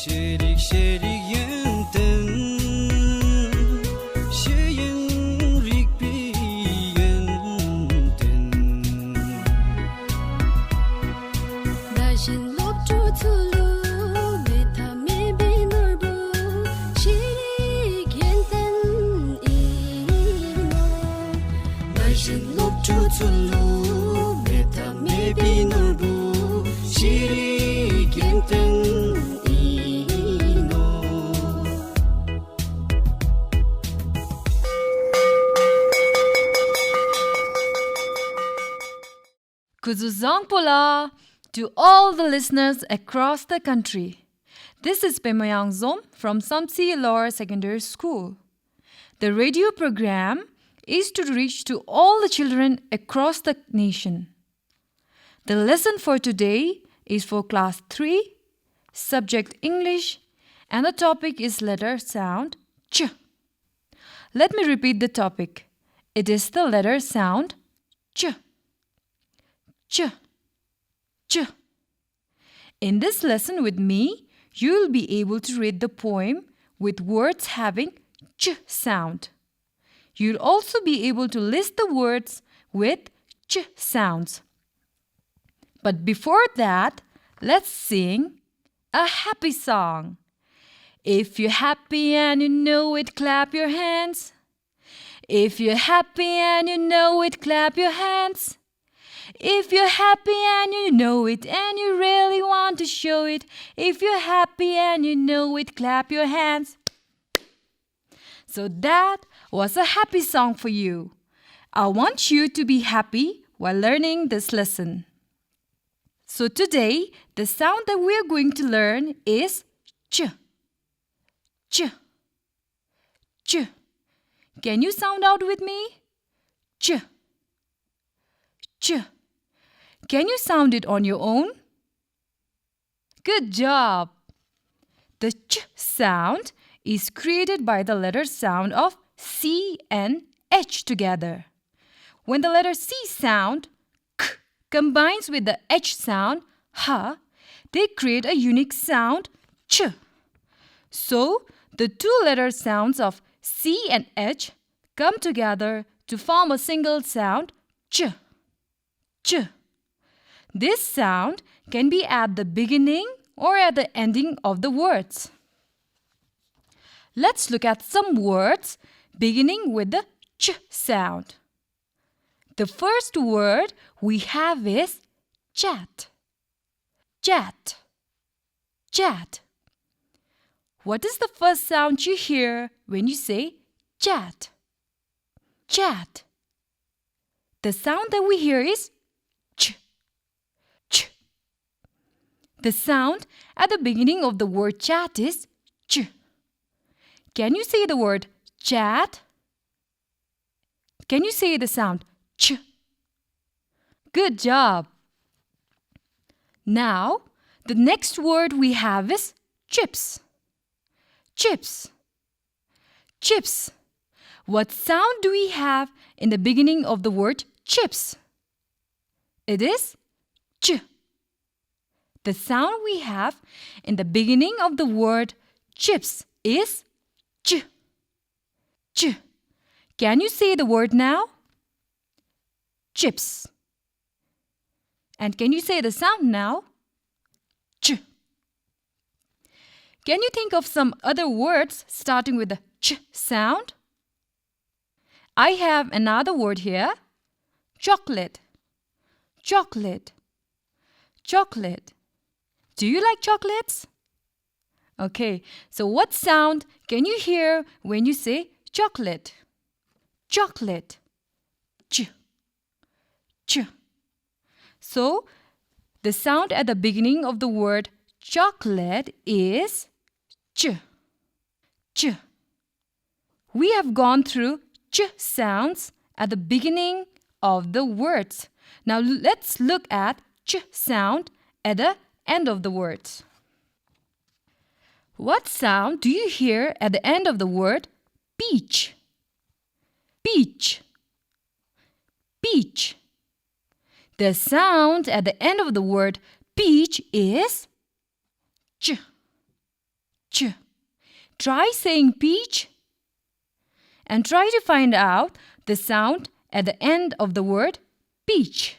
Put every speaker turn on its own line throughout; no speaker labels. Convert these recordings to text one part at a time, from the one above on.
Sherik sherik yen ten Sheyen rik pi yen ten
Dajin lop tu tulu Meta me be norbu Shirik yenten ino Dajin lop tu tulu Meta me be norbu Shirik yenten
Kuzuzong Pola to all the listeners across the country. This is Pemayang Zom from Samsi Lower Secondary School. The radio program is to reach to all the children across the nation. The lesson for today is for class 3, subject English, and the topic is letter sound ch. Let me repeat the topic. It is the letter sound ch. Ch, ch. In this lesson with me, you will be able to read the poem with words having ch sound. You'll also be able to list the words with ch sounds. But before that, let's sing a happy song. If you're happy and you know it, clap your hands. If you're happy and you know it, clap your hands. If you're happy and you know it and you really want to show it, if you're happy and you know it, clap your hands. So that was a happy song for you. I want you to be happy while learning this lesson. So today, the sound that we are going to learn is ch. Ch. Ch. Can you sound out with me? Ch. Ch. Can you sound it on your own? Good job! The ch sound is created by the letter sound of C and H together. When the letter C sound k combines with the H sound ha, they create a unique sound ch. So, the two letter sounds of C and H come together to form a single sound ch. Ch. This sound can be at the beginning or at the ending of the words. Let's look at some words beginning with the ch sound. The first word we have is chat. Chat. Chat. What is the first sound you hear when you say chat? Chat. The sound that we hear is ch. Ch. The sound at the beginning of the word chat is ch. Can you say the word chat? Can you say the sound ch? Good job. Now, the next word we have is chips. Chips. Chips. What sound do we have in the beginning of the word chips? It is ch. The sound we have in the beginning of the word chips is ch. Ch. Can you say the word now? Chips. And can you say the sound now? Ch. Can you think of some other words starting with the ch sound? I have another word here. Chocolate. Chocolate. Chocolate. Do you like chocolates? Okay, so what sound can you hear when you say chocolate? Chocolate. Ch. Ch. So, the sound at the beginning of the word chocolate is ch. Ch. We have gone through ch sounds at the beginning of the words. Now let's look at ch sound at the end of the words. What sound do you hear at the end of the word peach? Peach. Peach. The sound at the end of the word peach is ch. Ch. Try saying peach and try to find out the sound at the end of the word peach.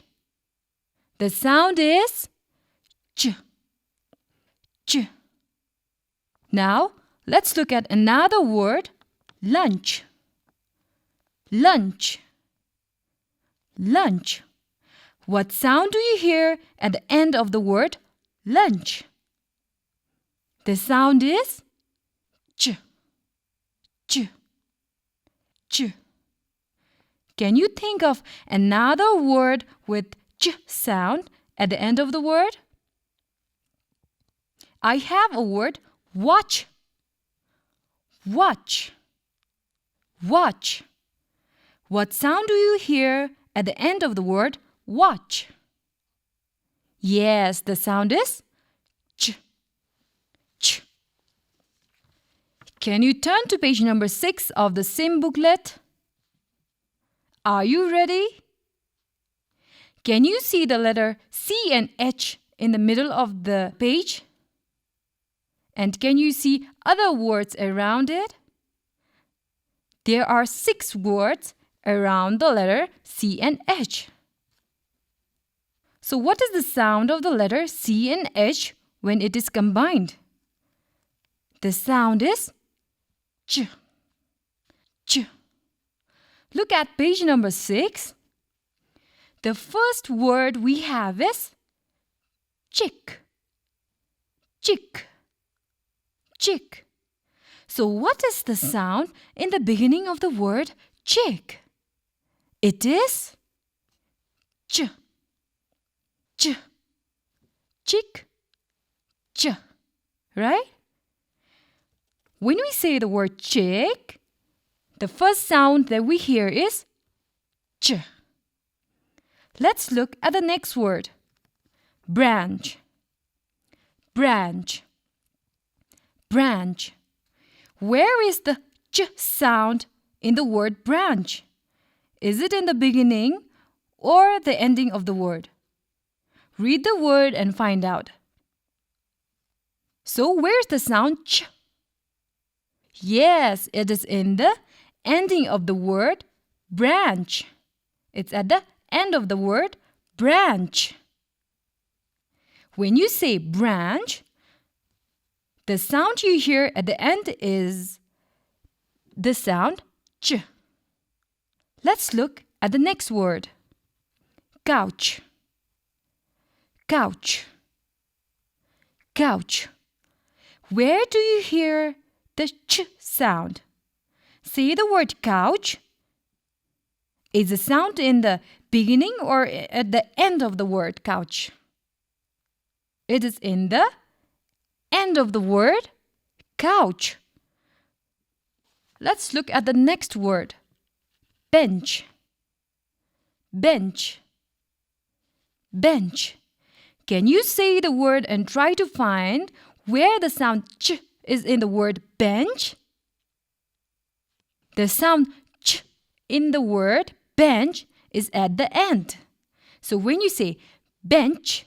The sound is ch. Ch. Now, let's look at another word, lunch. Lunch. Lunch. What sound do you hear at the end of the word lunch? The sound is ch. Ch. Ch. Can you think of another word with ch sound at the end of the word? I have a word, watch. Watch. Watch. What sound do you hear at the end of the word watch? Yes, the sound is ch. Ch. Can you turn to page number 6 of the same booklet? Are you ready? Can you see the letter C and H in the middle of the page? And can you see other words around it? There are 6 words around the letter C and H. So what is the sound of the letter C and H when it is combined? The sound is ch. Ch. Look at page number 6. The first word we have is chick. Chick. Chick. So what is the sound in the beginning of the word chick? It is ch. Ch. Chick. Ch. Right? When we say the word chick, the first sound that we hear is ch. Let's look at the next word. Branch. Branch. Branch. Where is the ch sound in the word branch? Is it in the beginning or the ending of the word? Read the word and find out. So where's the sound ch? Yes, it is in the ending of the word branch. It's at the end of the word branch. When you say branch, the sound you hear at the end is the sound ch. Let's look at the next word. Couch. Couch. Couch. Where do you hear the ch sound? Say the word couch. Is the sound in the beginning or at the end of the word couch? It is in the end of the word couch. Let's look at the next word. Bench. Bench. Bench. Can you say the word and try to find where the sound ch is in the word bench? The sound ch in the word bench is at the end. So when you say bench,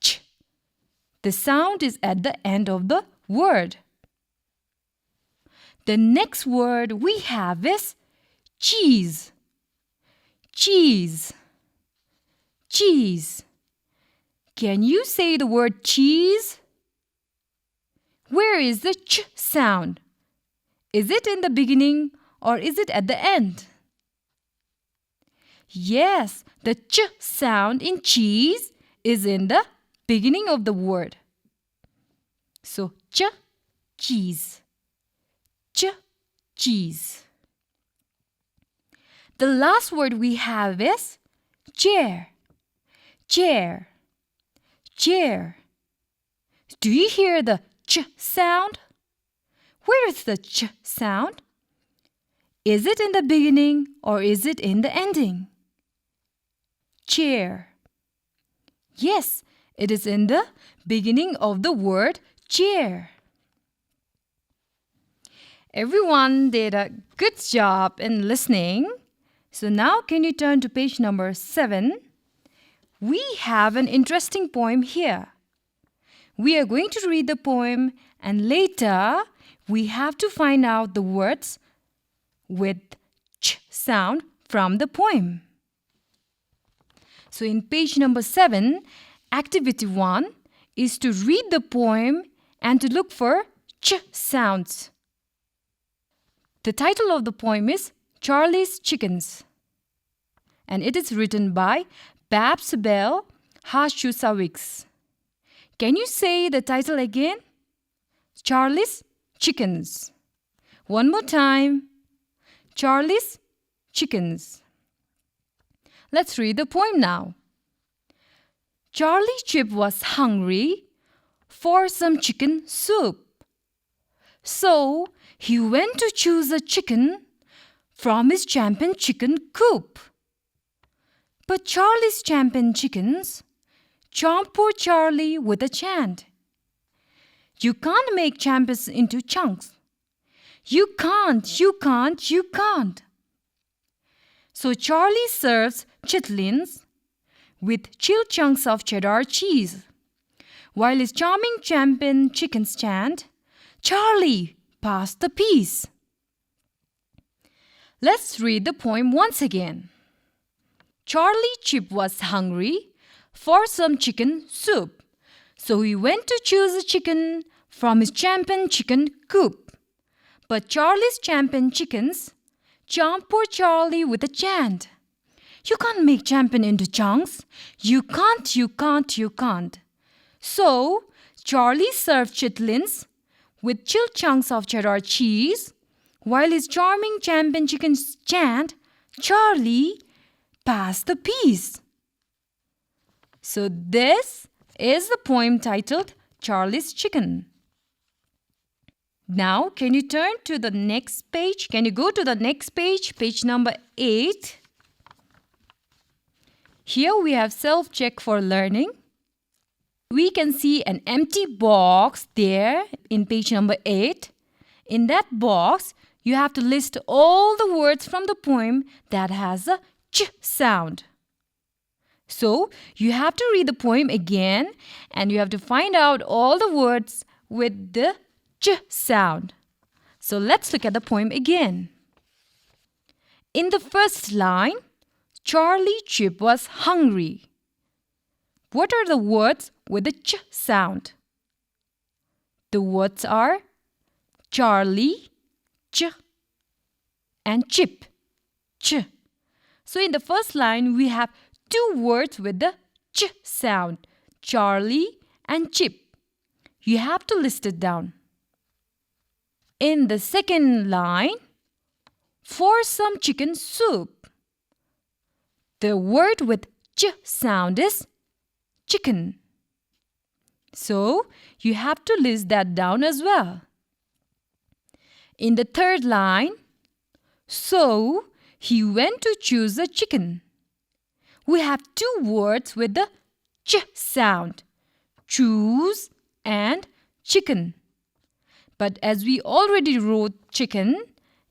ch, the sound is at the end of the word. The next word we have is cheese. Cheese. Cheese. Can you say the word cheese? Where is the ch sound? Is it in the beginning or is it at the end? Yes, the ch sound in cheese is in the beginning of the word. So, ch, cheese. Ch, cheese. The last word we have is chair. Chair. Chair. Do you hear the ch sound? Where is the ch sound? Is it in the beginning or is it in the ending? Chair. Yes, it is in the beginning of the word chair. Everyone did a good job in listening. So now can you turn to page number 7? we have an interesting poem here. We are going to read the poem and later we have to find out the words with ch sound from the poem. So in page number 7, activity 1 is to read the poem and to look for ch sounds. The title of the poem is Charlie's Chickens, and it is written by Babs Bell Hashusawicz. Can you say the title again? Charlie's Chickens. One more time. Charlie's Chickens. Let's read the poem now. Charlie Chip was hungry for some chicken soup. So he went to choose a chicken from his champion chicken coop. But Charlie's champion chickens chomped poor Charlie with a chant. You can't make champions into chunks. You can't. So Charlie serves chitlins with chilled chunks of cheddar cheese, while his charming champion chickens chant, Charlie, pass the peas. Let's read the poem once again. Charlie Chip was hungry for some chicken soup, so he went to choose a chicken from his champion chicken coop. But Charlie's champion chickens chomped poor Charlie with a chant. You can't make champion into chunks. You can't. So Charlie served chitlins with chilled chunks of cheddar cheese, while his charming champion chickens chant, Charlie, pass the peas. So this is the poem titled Charlie's Chicken. Now, can you turn to the next page? Can you go to the next page, page number 8? Here we have self-check for learning. We can see an empty box there in page number 8. In that box, you have to list all the words from the poem that has a ch sound. So, you have to read the poem again and you have to find out all the words with the ch sound. So, let's look at the poem again. In the first line, Charlie Chip was hungry. What are the words with the ch sound? The words are Charlie, ch, and Chip, ch. So in the first line, we have two words with the ch sound, Charlie and Chip. You have to list it down. In the second line, for some chicken soup. The word with ch sound is chicken. So, you have to list that down as well. In the third line, so he went to choose a chicken. We have two words with the ch sound, choose and chicken. But as we already wrote chicken,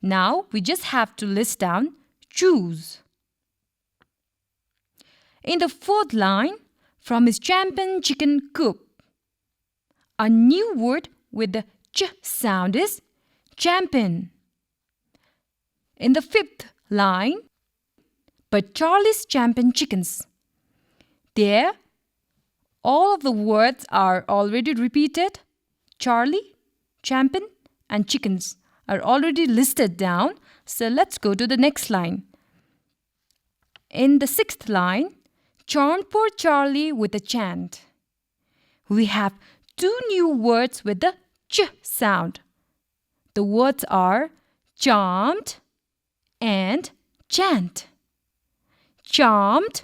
now we just have to list down choose. In the fourth line, from his champion chicken coop. A new word with the ch sound is champion. In the fifth line, but Charlie's champion chickens. There, all of the words are already repeated. Charlie, champion, and chickens are already listed down. So let's go to the next line. In the sixth line, charmed poor Charlie with a chant. We have two new words with the ch sound. The words are charmed and chant. Charmed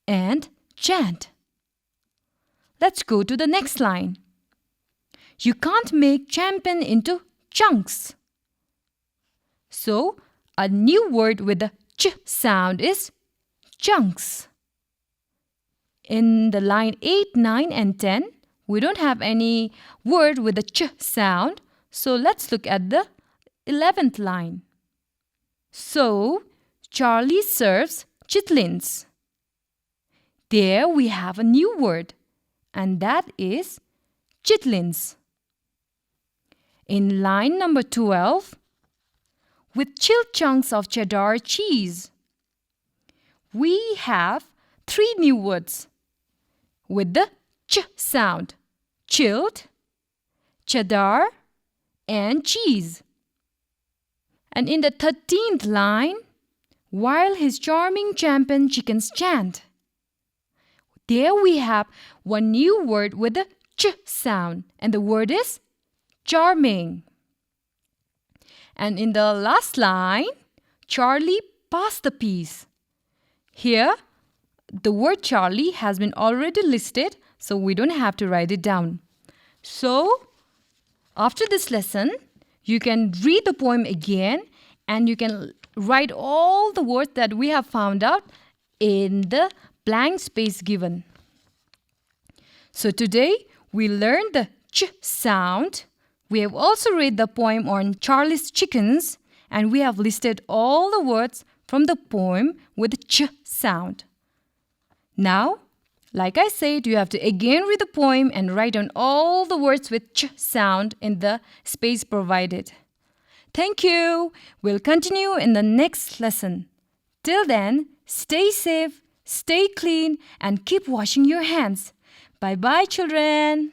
and chant. Let's go to the next line. You can't make champion into chunks. So, a new word with the ch sound is chunks. In the line 8, 9 and 10, we don't have any word with the ch sound. So let's look at the 11th line. So, Charlie serves chitlins. There we have a new word, and that is chitlins. In line number 12, with chilled chunks of cheddar cheese, we have 3 new words with the ch sound: chilled, cheddar, and cheese. And in the 13th line, while his charming champion chickens chant, there we have one new word with the ch sound, and the word is charming. And in the last line, Charlie passed the peas. Here, the word Charlie has been already listed, so we don't have to write it down. So, after this lesson, you can read the poem again and you can write all the words that we have found out in the blank space given. So today, we learned the ch sound. We have also read the poem on Charlie's chickens, and we have listed all the words from the poem with the ch sound. Now, like I said, you have to again read the poem and write down all the words with ch sound in the space provided. Thank you. We'll continue in the next lesson. Till then, stay safe, stay clean, and keep washing your hands. Bye-bye, children.